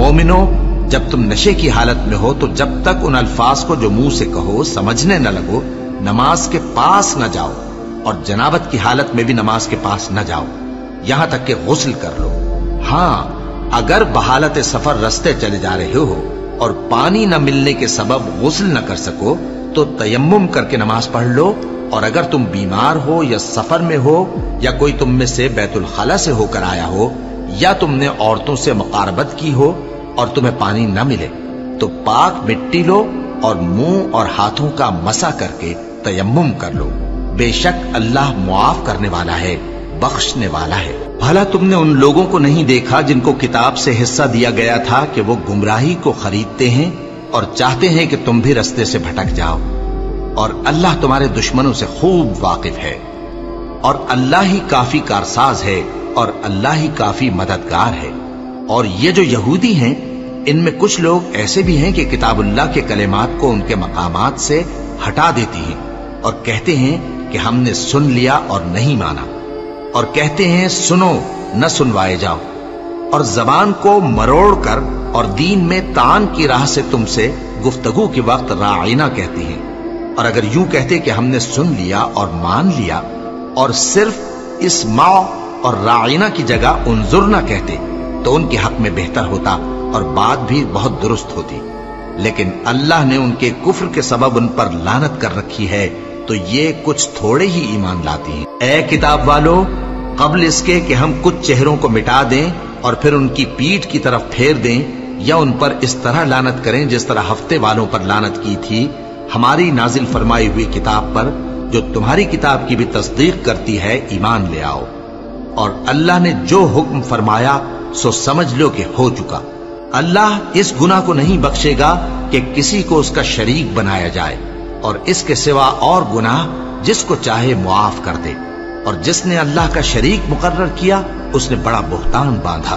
मोमिनो, जब तुम नशे की हालत में हो तो जब तक उन अल्फाज को जो मुंह से कहो समझने न लगो, नमाज के पास न जाओ, और जनाबत की हालत में भी नमाज के पास न जाओ, यहां तक कि गुस्ल कर लो। हां, अगर बहालत सफर रास्ते चले जा रहे हो और पानी न मिलने के सबब गुस्ल न कर सको तो तयम्मुम करके नमाज पढ़ लो। और अगर तुम बीमार हो या सफर में हो या कोई तुम में से बैतुल खला से होकर आया हो या तुमने औरतों से मुकारबत की हो और तुम्हें पानी न मिले तो पाक मिट्टी लो और मुंह और हाथों का मसा करके तयम्मुम कर लो। बेशक अल्लाह मुआफ करने वाला है, बख्शने वाला है। भला तुमने उन लोगों को नहीं देखा जिनको किताब से हिस्सा दिया गया था कि वो गुमराही को खरीदते हैं और चाहते हैं कि तुम भी रास्ते से भटक जाओ, और अल्लाह तुम्हारे दुश्मनों से खूब वाकिफ है, और अल्लाह ही काफी कारसाज है और अल्लाह ही काफी मददगार है। और ये जो यहूदी हैं, इनमें कुछ लोग ऐसे भी हैं कि किताबुल्लाह के कलेमात को उनके मकामात से हटा देती हैं और कहते हैं कि हमने सुन लिया और नहीं माना, और कहते हैं सुनो न सुनवाए जाओ, और जबान को मरोड़ कर और दीन में तान की राह से तुमसे गुफ्तगू के वक्त राइना कहती हैं। और अगर यूं कहते कि हमने सुन लिया और मान लिया और सिर्फ इस माओ और राइना की जगह उन्जुर न कहते तो उनके हक में बेहतर होता और बात भी बहुत दुरुस्त होती। लेकिन अल्लाह ने उनके कुफ्र के सबब उन पर लानत कर रखी है, तो ये कुछ थोड़े ही ईमान लाती हैं। ऐ किताब वालों, कबल इसके कि हम कुछ चेहरों को मिटा दें और फिर उनकी पीठ की तरफ फेर दें या उन पर इस तरह लानत करें जिस तरह हफ्ते वालों पर लानत की थी, हमारी नाजिल फरमाई हुई किताब पर जो तुम्हारी किताब की भी तस्दीक करती है, ईमान ले आओ। और अल्लाह ने जो हुक्म फरमाया सो समझ लो कि हो चुका। अल्लाह इस गुनाह को नहीं बख्शेगा कि किसी को उसका शरीक बनाया जाए, और इसके सिवा और गुनाह जिसको चाहे मुआफ कर दे, और जिसने अल्लाह का शरीक मुकर्रर किया उसने बड़ा बुहतान बांधा।